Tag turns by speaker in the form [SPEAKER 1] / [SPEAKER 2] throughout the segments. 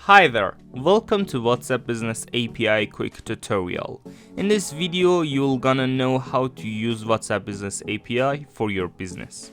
[SPEAKER 1] Hi there, welcome to WhatsApp Business API quick tutorial. In this video, you're gonna know how to use WhatsApp Business API for your business.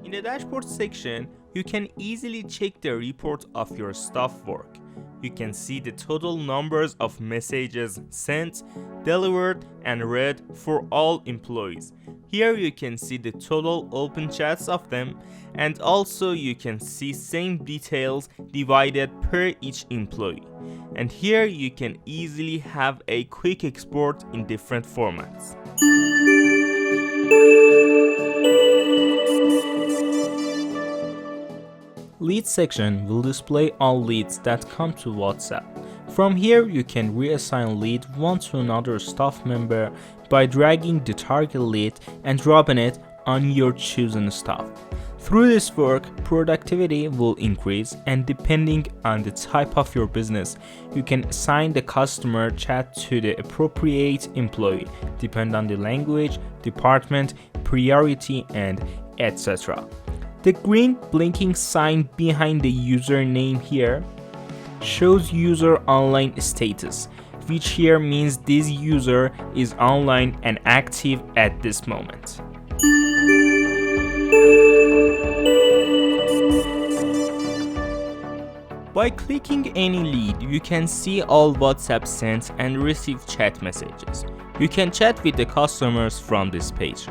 [SPEAKER 1] In the dashboard section, you can easily check the report of your staff work. You can see the total numbers of messages sent, delivered, and read for all employees. Here you can see the total open chats of them, and also you can see same details divided per each employee. And here you can easily have a quick export in different formats. Lead section will display all leads that come to WhatsApp. From here, you can reassign lead one to another staff member by dragging the target lead and dropping it on your chosen staff. Through this work, productivity will increase, and depending on the type of your business, you can assign the customer chat to the appropriate employee, depending on the language, department, priority, and etc. The green blinking sign behind the username here shows user online status, which here means this user is online and active at this moment. By clicking any lead, you can see all WhatsApp sent and received chat messages. You can chat with the customers from this page.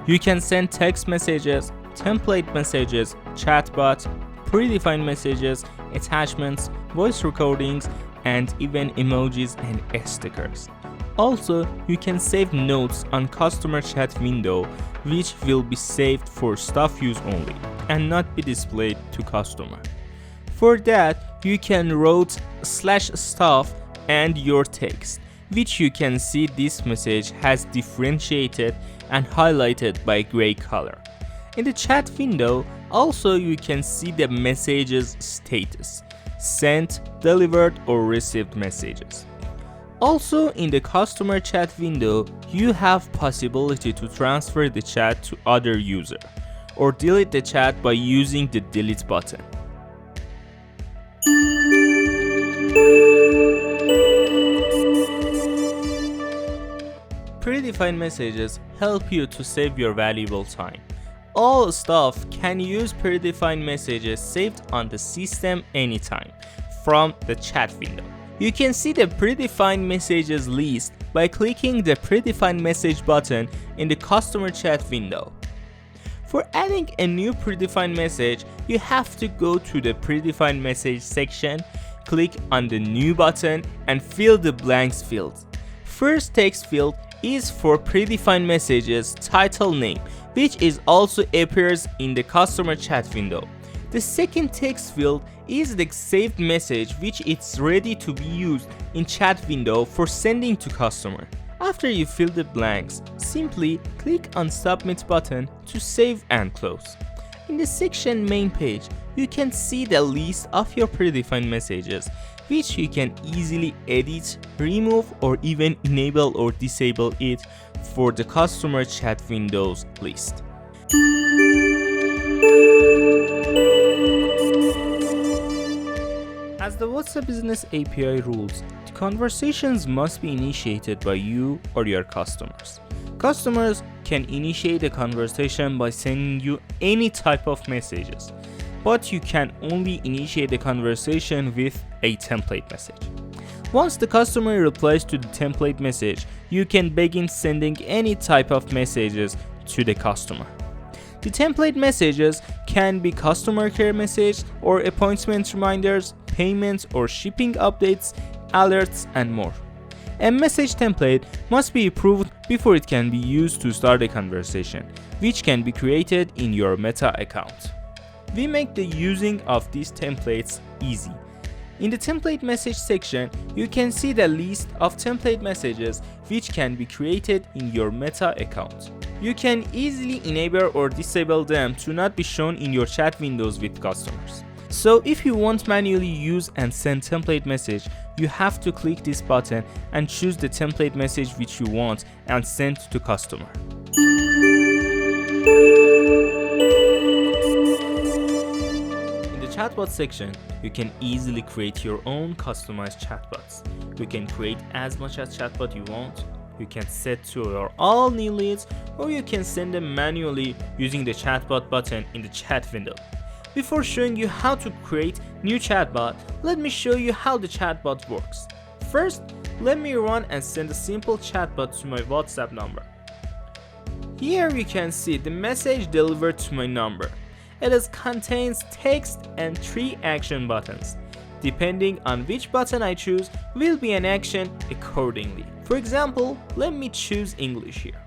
[SPEAKER 1] You can send text messages, template messages, chatbot, predefined messages, attachments, voice recordings, and even emojis and stickers. Also, you can save notes on customer chat window, which will be saved for staff use only and not be displayed to customer. For that, you can write /staff and your text, which you can see this message has differentiated and highlighted by gray color. In the chat window, also you can see the messages status, sent, delivered, or received messages. Also in the customer chat window, you have possibility to transfer the chat to other user or delete the chat by using the delete button. Predefined messages help you to save your valuable time. All staff can use predefined messages saved on the system anytime from the chat window. You can see the predefined messages list by clicking the predefined message button in the customer chat window. For adding a new predefined message, you have to go to the predefined message section, click on the new button, and fill the blanks field. First text field is for predefined messages title name, which is also appears in the customer chat window. The second text field is the saved message, which is ready to be used in chat window for sending to customer. After you fill the blanks, simply click on submit button to save and close. In the section main page, you can see the list of your predefined messages, which you can easily edit, remove, or even enable or disable it for the customer chat windows list. As the WhatsApp Business API rules, the conversations must be initiated by you or your customers. Customers can initiate a conversation by sending you any type of messages, but you can only initiate a conversation with a template message. Once the customer replies to the template message, you can begin sending any type of messages to the customer. The template messages can be customer care message or appointment reminders, payments or shipping updates, alerts, and more. A message template must be approved before it can be used to start a conversation, which can be created in your Meta account. We make the using of these templates easy. In the template message section, you can see the list of template messages which can be created in your Meta account. You can easily enable or disable them to not be shown in your chat windows with customers. So if you want manually use and send template message, you have to click this button and choose the template message which you want and send to customer. chatbot section, you can easily create your own customized chatbots. You can create as much as chatbot you want. You can set to your all new leads, or you can send them manually using the chatbot button in the chat window. Before showing you how to create new chatbot, let me show you how the chatbot works. First, let me run and send a simple chatbot to my WhatsApp number. Here you can see the message delivered to my number. It contains text and 3 action buttons. Depending on which button I choose will be an action accordingly. For example, let me choose English here.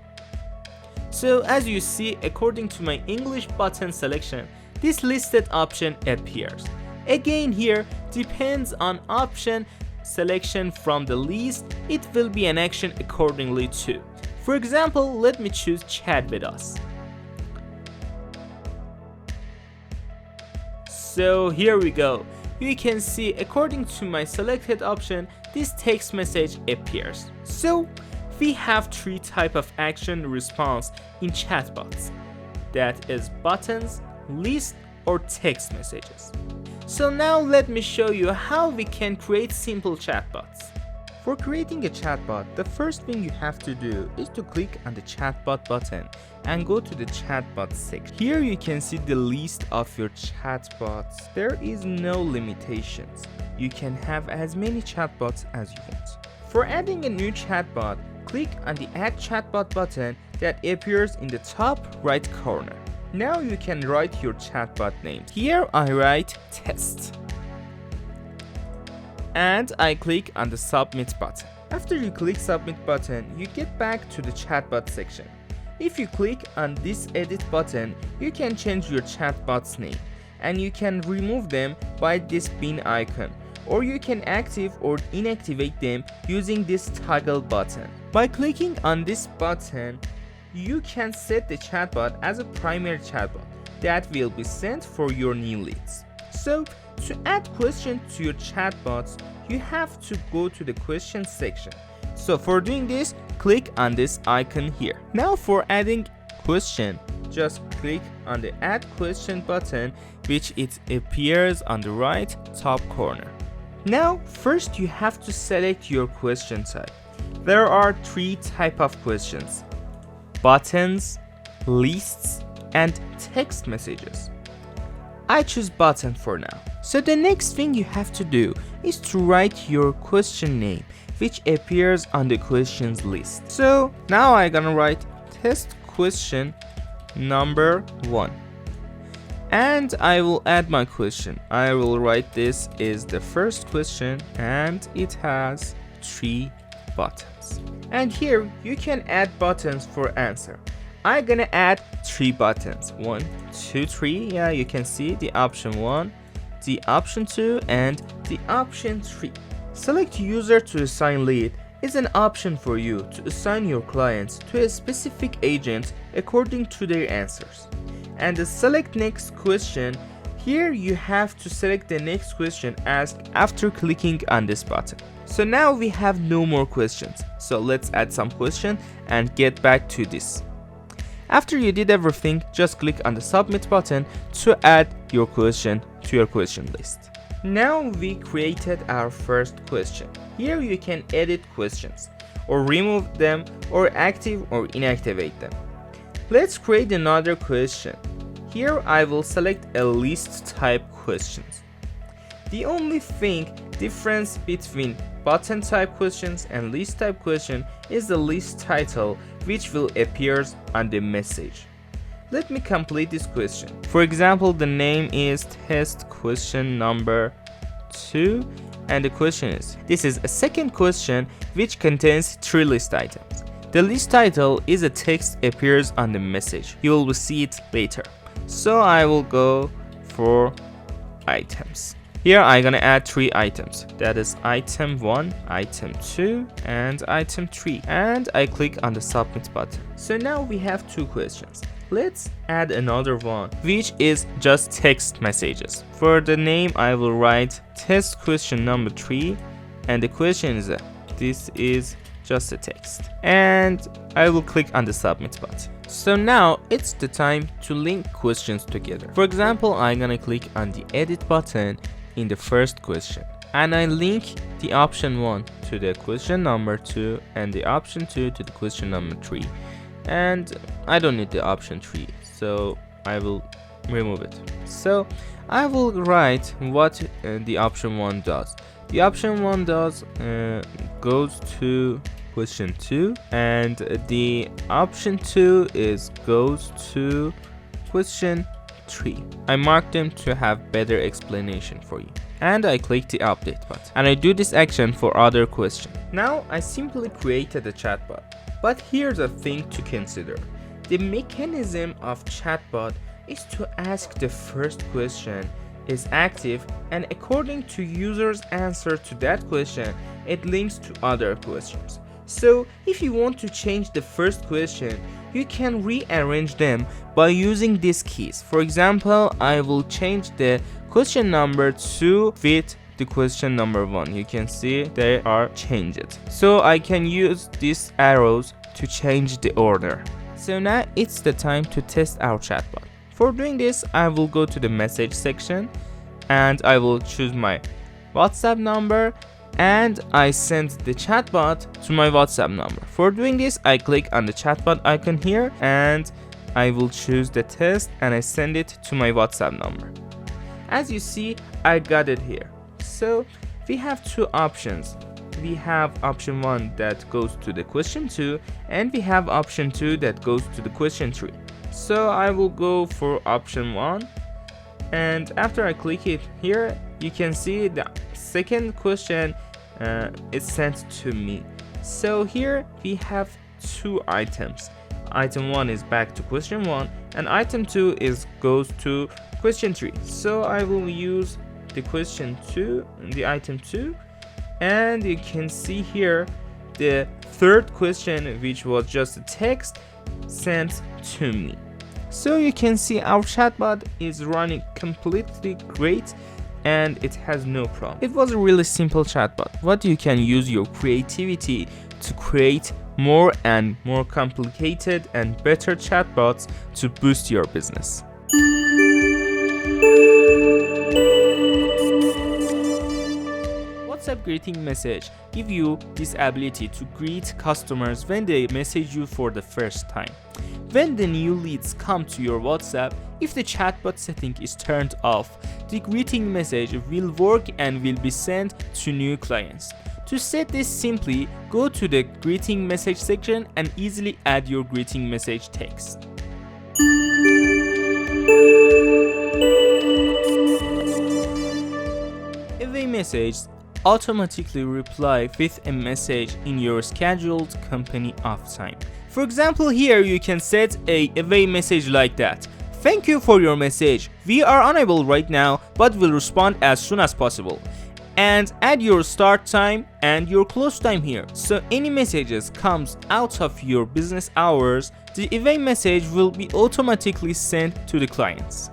[SPEAKER 1] So as you see, according to my English button selection, this listed option appears. Again here, depends on option selection from the list, it will be an action accordingly too. For example, let me choose chat with us. So here we go. You can see according to my selected option, this text message appears. So we have 3 types of action response in chatbots. That is buttons, list, or text messages. So now let me show you how we can create simple chatbots. For creating a chatbot, the first thing you have to do is to click on the chatbot button and go to the chatbot section. Here you can see the list of your chatbots. There is no limitations. You can have as many chatbots as you want. For adding a new chatbot, click on the Add Chatbot button that appears in the top right corner. Now you can write your chatbot name. Here I write test. And I click on the submit button. After you click submit button, you get back to the chatbot section. If you click on this edit button, you can change your chatbot's name, and you can remove them by this bin icon, or you can active or inactivate them using this toggle button. By clicking on this button, you can set the chatbot as a primary chatbot that will be sent for your new leads. So to add questions to your chatbots, you have to go to the question section. So for doing this, click on this icon here. Now for adding question, just click on the add question button, which it appears on the right top corner. Now first you have to select your question type. There are 3 types of questions: buttons, lists, and text messages. I choose button for now. So the next thing you have to do is to write your question name, which appears on the questions list. So now I'm gonna write test question number 1. And I will add my question. I will write this is the first question and it has 3 buttons. And here you can add buttons for answer. I'm gonna add 3 buttons. 1, 2, 3. Yeah, you can see the option 1, the option 2, and the option 3. Select user to assign lead is an option for you to assign your clients to a specific agent according to their answers. And the select next question, here you have to select the next question asked after clicking on this button. So now we have no more questions. So let's add some question and get back to this. After you did everything, just click on the submit button to add your question to your question list. Now we created our first question. Here you can edit questions, or remove them, or active or inactivate them. Let's create another question. Here I will select a list type questions. The only difference between button type questions and list type question is the list title, which will appear on the message. Let me complete this question. For example, the name is test question number 2, and the question is, this is a second question which contains 3 list items. The list title is a text appears on the message. You will see it later. So I will go for items. Here I'm gonna add 3 items. That is item 1, item 2, and item 3. And I click on the submit button. So now we have 2 questions. Let's add another one, which is just text messages. For the name, I will write test question number 3, and the question is this is just a text. And I will click on the submit button. So now it's the time to link questions together. For example, I'm gonna click on the edit button in the first question, and I link the option 1 to the question number 2 and the option 2 to the question number 3. And I don't need the option 3, so I will remove it. So I will write what the option 1 does. The option 1 does goes to question 2, and the option 2 goes to question 3. I mark them to have better explanation for you, and I click the update button, and I do this action for other questions. Now I simply created a chatbot, but here's a thing to consider. The mechanism of chatbot is to ask the first question is active, and according to user's answer to that question, it links to other questions. So if you want to change the first question, you can rearrange them by using these keys. For example, I will change the question number 2 with the question number 1. You can see they are changed. So I can use these arrows to change the order. So now it's the time to test our chatbot. For doing this, I will go to the message section and I will choose my WhatsApp number, and I send the chatbot to my WhatsApp number. For doing this, I click on the chatbot icon here and I will choose the test and I send it to my WhatsApp number. As you see, I got it here. So we have two options. We have option 1 that goes to the question 2, and we have option 2 that goes to the question 3. So I will go for option 1, and after I click it here, you can see the second question is sent to me. So here we have two items. Item 1 is back to question 1, and item 2 goes to question 3. So I will use the question 2, the item 2, and you can see here the third question, which was just a text, sent to me. So you can see our chatbot is running completely great and it has no problem. It was a really simple chatbot, but you can use your creativity to create more and more complicated and better chatbots to boost your business. WhatsApp greeting message give you this ability to greet customers when they message you for the first time. When the new leads come to your WhatsApp, if the chatbot setting is turned off, the greeting message will work and will be sent to new clients. To set this simply, go to the greeting message section and easily add your greeting message text. Away message automatically reply with a message in your scheduled company off time. For example, here you can set a away message like that. Thank you for your message. We are unable right now, but will respond as soon as possible. And add your start time and your close time here. So any messages comes out of your business hours, the away message will be automatically sent to the clients.